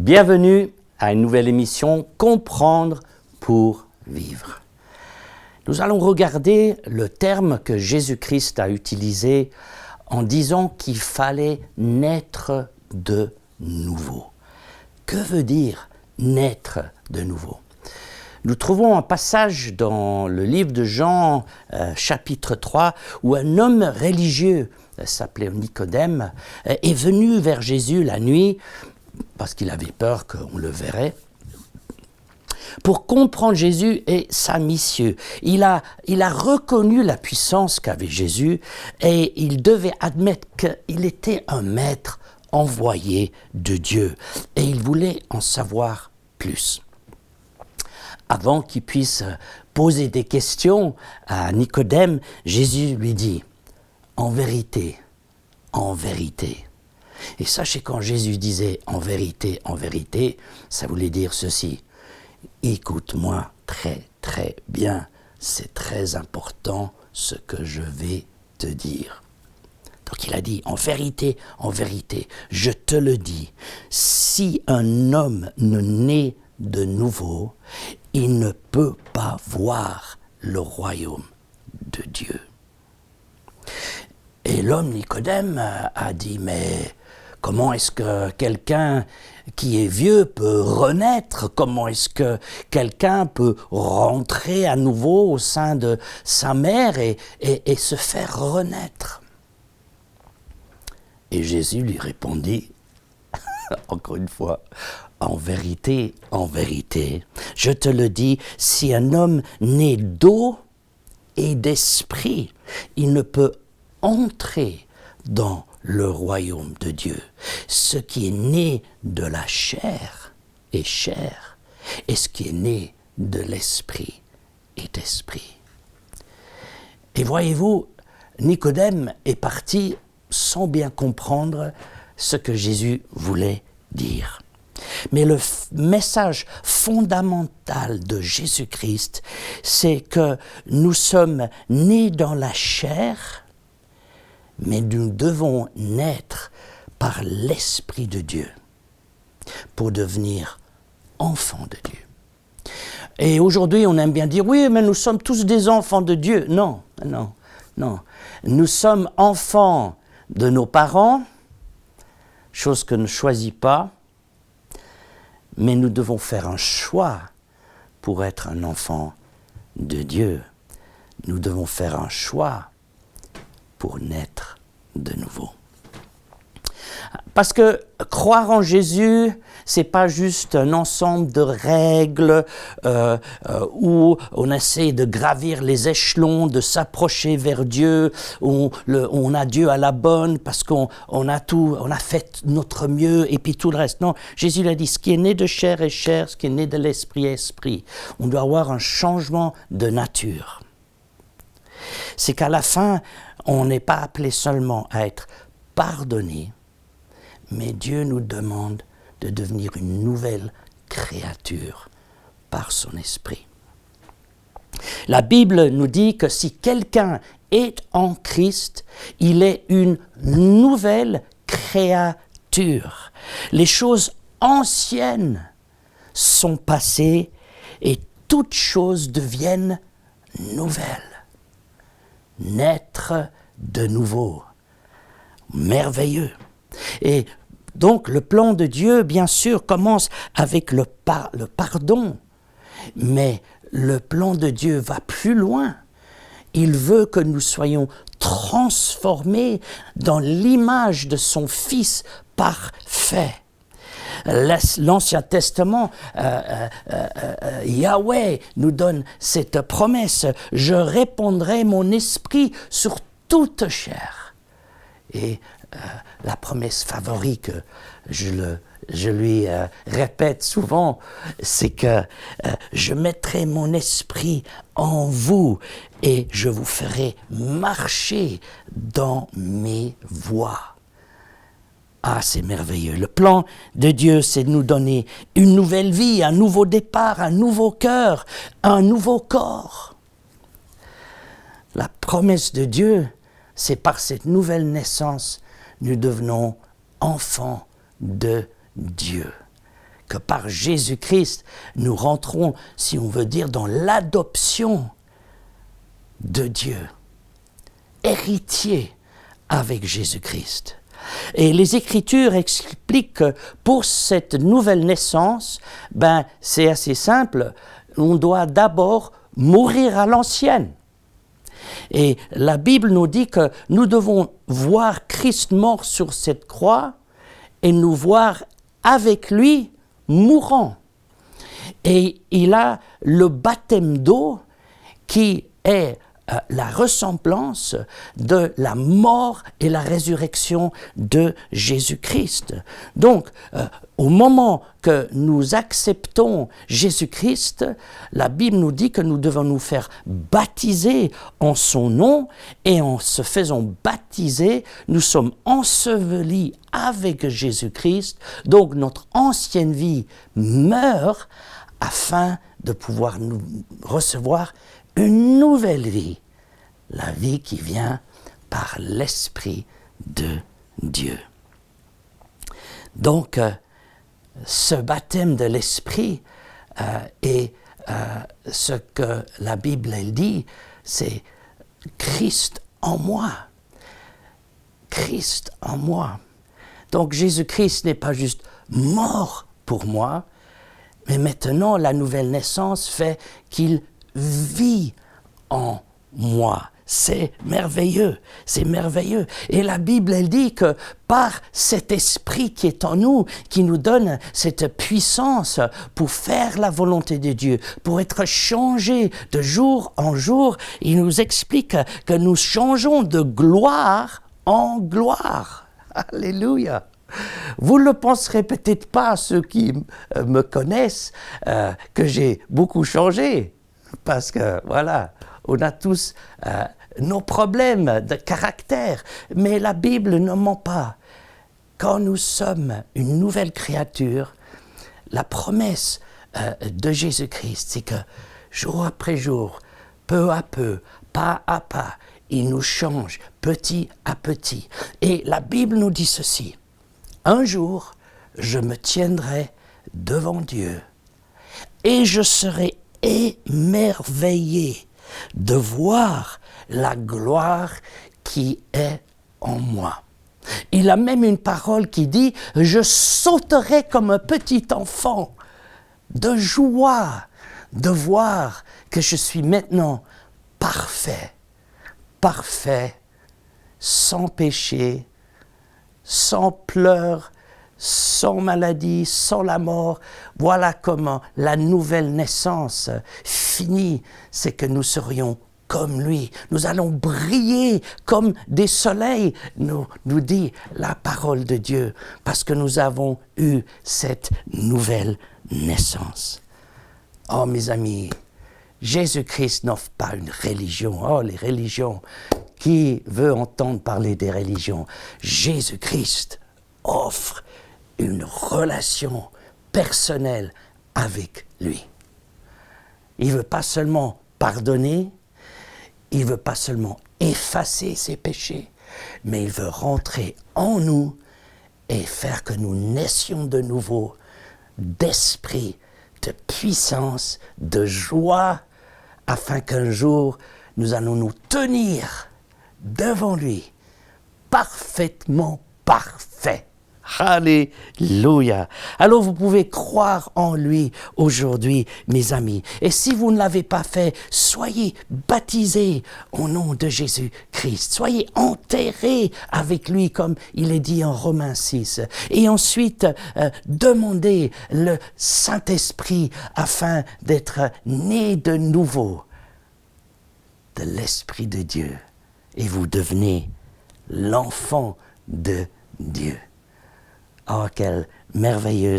Bienvenue à une nouvelle émission « Comprendre pour vivre ». Nous allons regarder le terme que Jésus-Christ a utilisé en disant qu'il fallait naître de nouveau. Que veut dire naître de nouveau ? Nous trouvons un passage dans le livre de Jean, chapitre 3, où un homme religieux, s'appelait Nicodème, est venu vers Jésus la nuit, parce qu'il avait peur qu'on le verrait, pour comprendre Jésus et sa mission. Il a reconnu la puissance qu'avait Jésus et il devait admettre qu'il était un maître envoyé de Dieu et il voulait en savoir plus. Avant qu'il puisse poser des questions à Nicodème, Jésus lui dit « En vérité, et sachez quand Jésus disait « en vérité », ça voulait dire ceci. Écoute-moi très très bien, c'est très important ce que je vais te dire. Donc il a dit, en vérité, je te le dis, si un homme ne naît de nouveau, il ne peut pas voir le royaume de Dieu. Et l'homme Nicodème a dit, mais comment est-ce que quelqu'un qui est vieux peut renaître? Comment est-ce que quelqu'un peut rentrer à nouveau au sein de sa mère et se faire renaître? Et Jésus lui répondit, encore une fois, en vérité, je te le dis, si un homme naît d'eau et d'esprit, il ne peut entrer dans le royaume de Dieu. Ce qui est né de la chair est chair, et ce qui est né de l'esprit est esprit. Et voyez-vous, Nicodème est parti sans bien comprendre ce que Jésus voulait dire. Mais le message fondamental de Jésus-Christ, c'est que nous sommes nés dans la chair, mais nous devons naître par l'Esprit de Dieu pour devenir enfants de Dieu. Et aujourd'hui, on aime bien dire, oui, mais nous sommes tous des enfants de Dieu. Non. Nous sommes enfants de nos parents, chose que ne choisit pas, mais nous devons faire un choix pour être un enfant de Dieu. Nous devons faire un choix pour naître de nouveau. Parce que croire en Jésus, c'est pas juste un ensemble de règles où on essaie de gravir les échelons, de s'approcher vers Dieu, où on a Dieu à la bonne parce qu'on a fait notre mieux et puis tout le reste. Non, Jésus l'a dit, ce qui est né de chair est chair, ce qui est né de l'esprit est esprit. On doit avoir un changement de nature. C'est qu'à la fin, on n'est pas appelé seulement à être pardonné, mais Dieu nous demande de devenir une nouvelle créature par son esprit. La Bible nous dit que si quelqu'un est en Christ, il est une nouvelle créature. Les choses anciennes sont passées et toutes choses deviennent nouvelles. Naître de nouveau. Merveilleux. Et donc le plan de Dieu, bien sûr, commence avec le pardon. Mais le plan de Dieu va plus loin. Il veut que nous soyons transformés dans l'image de son Fils parfait. L'Ancien Testament, Yahweh nous donne cette promesse, « Je répandrai mon esprit sur toute chair ». Et la promesse favorite que je lui répète souvent, c'est que je mettrai mon esprit en vous et je vous ferai marcher dans mes voies. Ah, c'est merveilleux. Le plan de Dieu, c'est de nous donner une nouvelle vie, un nouveau départ, un nouveau cœur, un nouveau corps. La promesse de Dieu, c'est par cette nouvelle naissance, nous devenons enfants de Dieu. que par Jésus-Christ, nous rentrons, si on veut dire, dans l'adoption de Dieu, héritier avec Jésus-Christ. Et les Écritures expliquent que pour cette nouvelle naissance, c'est assez simple, on doit d'abord mourir à l'ancienne. Et la Bible nous dit que nous devons voir Christ mort sur cette croix et nous voir avec lui mourant. Et il a le baptême d'eau qui est la ressemblance de la mort et la résurrection de Jésus-Christ. Donc, au moment que nous acceptons Jésus-Christ, la Bible nous dit que nous devons nous faire baptiser en son nom, et en se faisant baptiser, nous sommes ensevelis avec Jésus-Christ. Donc, notre ancienne vie meurt afin de pouvoir nous recevoir une nouvelle vie, la vie qui vient par l'Esprit de Dieu. Donc, ce baptême de l'Esprit et ce que la Bible elle dit, c'est Christ en moi. Christ en moi. Donc, Jésus-Christ n'est pas juste mort pour moi, mais maintenant, la nouvelle naissance fait qu'il vit en moi. C'est merveilleux, c'est merveilleux. Et la Bible, elle dit que par cet esprit qui est en nous, qui nous donne cette puissance pour faire la volonté de Dieu, pour être changés de jour en jour, il nous explique que nous changeons de gloire en gloire. Alléluia. Vous ne le penserez peut-être pas, ceux qui me connaissent, que j'ai beaucoup changé. Parce que, voilà, on a tous nos problèmes de caractère. Mais la Bible ne ment pas. Quand nous sommes une nouvelle créature, la promesse de Jésus-Christ, c'est que jour après jour, peu à peu, pas à pas, il nous change petit à petit. Et la Bible nous dit ceci. Un jour, je me tiendrai devant Dieu et je serai émerveillé de voir la gloire qui est en moi. Il a même une parole qui dit « Je sauterai comme un petit enfant de joie de voir que je suis maintenant parfait, parfait, sans péché, sans pleurs, sans maladie, sans la mort. Voilà comment la nouvelle naissance finit, c'est que nous serions comme lui. Nous allons briller comme des soleils, nous dit la parole de Dieu, parce que nous avons eu cette nouvelle naissance. Oh mes amis, Jésus-Christ n'offre pas une religion. Oh les religions, qui veut entendre parler des religions? Jésus-Christ offre une relation personnelle avec lui. Il ne veut pas seulement pardonner, il ne veut pas seulement effacer ses péchés, mais il veut rentrer en nous et faire que nous naissions de nouveau d'esprit, de puissance, de joie, afin qu'un jour nous allons nous tenir devant lui, parfaitement parfait. Alléluia. Alors vous pouvez croire en lui aujourd'hui, mes amis. Et si vous ne l'avez pas fait, soyez baptisés au nom de Jésus-Christ. Soyez enterrés avec lui, comme il est dit en Romains 6. Et ensuite, demandez le Saint-Esprit afin d'être nés de nouveau de l'Esprit de Dieu. Et vous devenez l'enfant de Dieu. Oh, quel merveilleux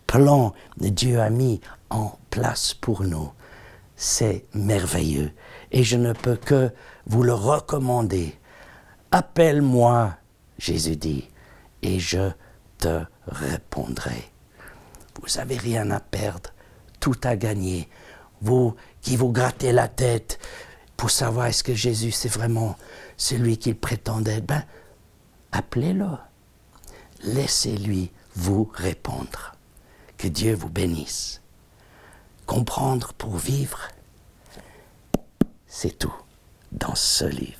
plan Dieu a mis en place pour nous. C'est merveilleux. Et je ne peux que vous le recommander. Appelle-moi, Jésus dit, et je te répondrai. Vous n'avez rien à perdre, tout à gagner. Vous qui vous grattez la tête pour savoir est-ce que Jésus c'est vraiment celui qu'il prétendait, appelez-le. Laissez-lui vous répondre. Que Dieu vous bénisse. Comprendre pour vivre, c'est tout dans ce livre.